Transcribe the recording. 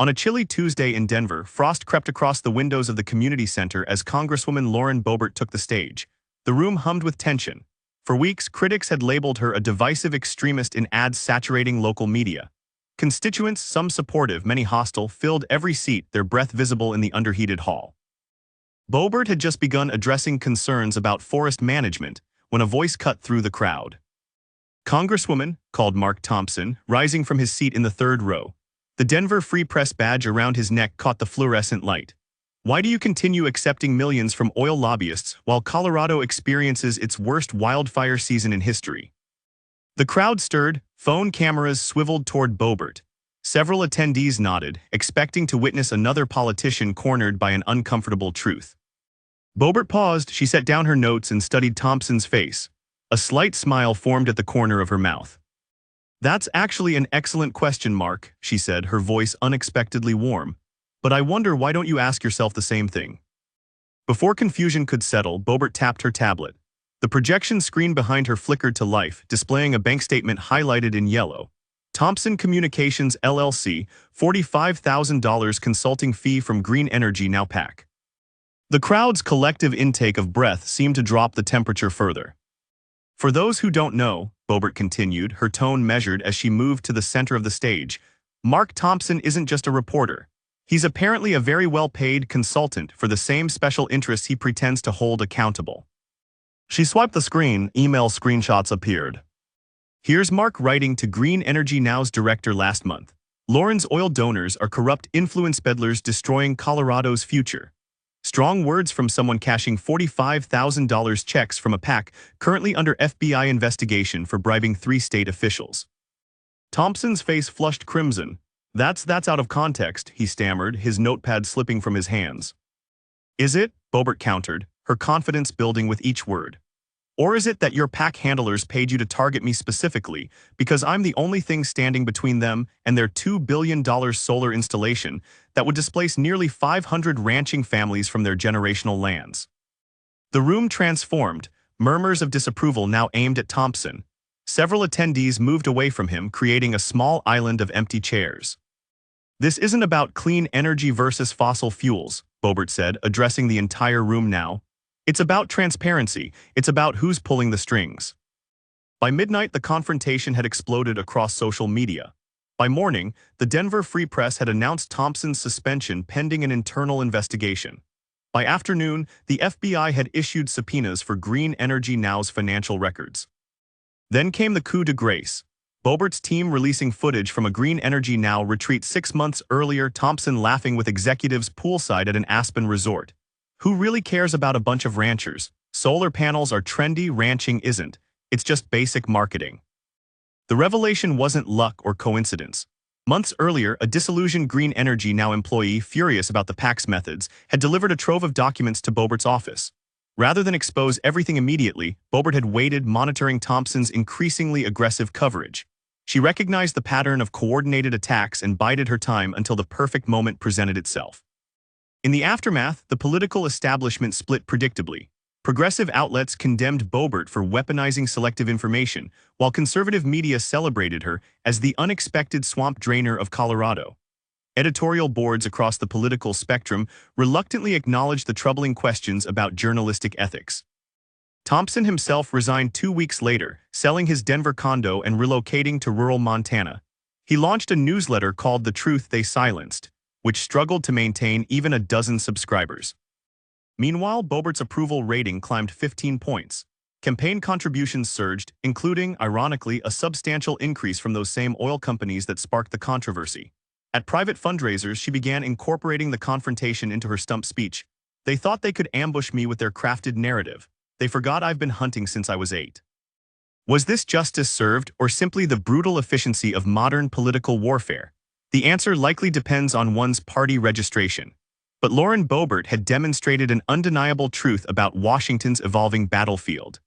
On a chilly Tuesday in Denver, frost crept across the windows of the community center as Congresswoman Lauren Boebert took the stage. The room hummed with tension. For weeks, critics had labeled her a divisive extremist in ads saturating local media. Constituents, some supportive, many hostile, filled every seat, their breath visible in the underheated hall. Boebert had just begun addressing concerns about forest management when a voice cut through the crowd. "Congresswoman," called Mark Thompson, rising from his seat in the third row. The Denver Free Press badge around his neck caught the fluorescent light. "Why do you continue accepting millions from oil lobbyists while Colorado experiences its worst wildfire season in history?" The crowd stirred, phone cameras swiveled toward Boebert. Several attendees nodded, expecting to witness another politician cornered by an uncomfortable truth. Boebert paused, she set down her notes and studied Thompson's face. A slight smile formed at the corner of her mouth. "That's actually an excellent question, Mark," she said, her voice unexpectedly warm. "But I wonder, why don't you ask yourself the same thing?" Before confusion could settle, Boebert tapped her tablet. The projection screen behind her flickered to life, displaying a bank statement highlighted in yellow. Thompson Communications LLC, $45,000 consulting fee from Green Energy Now PAC. The crowd's collective intake of breath seemed to drop the temperature further. "For those who don't know," Boebert continued, her tone measured as she moved to the center of the stage, "Mark Thompson isn't just a reporter. He's apparently a very well-paid consultant for the same special interests he pretends to hold accountable." She swiped the screen, email screenshots appeared. "Here's Mark writing to Green Energy Now's director last month. Lauren's oil donors are corrupt influence peddlers destroying Colorado's future. Strong words from someone cashing $45,000 checks from a PAC currently under FBI investigation for bribing 3 state officials." Thompson's face flushed crimson. That's out of context," he stammered, his notepad slipping from his hands. "Is it?" Boebert countered, her confidence building with each word. "Or is it that your PAC handlers paid you to target me specifically because I'm the only thing standing between them and their $2 billion solar installation that would displace nearly 500 ranching families from their generational lands?" The room transformed, murmurs of disapproval now aimed at Thompson. Several attendees moved away from him, creating a small island of empty chairs. "This isn't about clean energy versus fossil fuels," Boebert said, addressing the entire room now. "It's about transparency. It's about who's pulling the strings." By midnight, the confrontation had exploded across social media. By morning, the Denver Free Press had announced Thompson's suspension pending an internal investigation. By afternoon, the FBI had issued subpoenas for Green Energy Now's financial records. Then came the coup de grace. Boebert's team releasing footage from a Green Energy Now retreat 6 months earlier, Thompson laughing with executives poolside at an Aspen resort. "Who really cares about a bunch of ranchers? Solar panels are trendy, ranching isn't. It's just basic marketing." The revelation wasn't luck or coincidence. Months earlier, a disillusioned Green Energy Now employee, furious about the PAC's methods, had delivered a trove of documents to Boebert's office. Rather than expose everything immediately, Boebert had waited, monitoring Thompson's increasingly aggressive coverage. She recognized the pattern of coordinated attacks and bided her time until the perfect moment presented itself. In the aftermath, the political establishment split predictably. Progressive outlets condemned Boebert for weaponizing selective information, while conservative media celebrated her as the unexpected swamp drainer of Colorado. Editorial boards across the political spectrum reluctantly acknowledged the troubling questions about journalistic ethics. Thompson himself resigned 2 weeks later, selling his Denver condo and relocating to rural Montana. He launched a newsletter called The Truth They Silenced, which struggled to maintain even a dozen subscribers. Meanwhile, Boebert's approval rating climbed 15 points. Campaign contributions surged, including, ironically, a substantial increase from those same oil companies that sparked the controversy. At private fundraisers, she began incorporating the confrontation into her stump speech. "They thought they could ambush me with their crafted narrative. They forgot I've been hunting since I was 8. Was this justice served, or simply the brutal efficiency of modern political warfare? The answer likely depends on one's party registration. But Lauren Boebert had demonstrated an undeniable truth about Washington's evolving battlefield.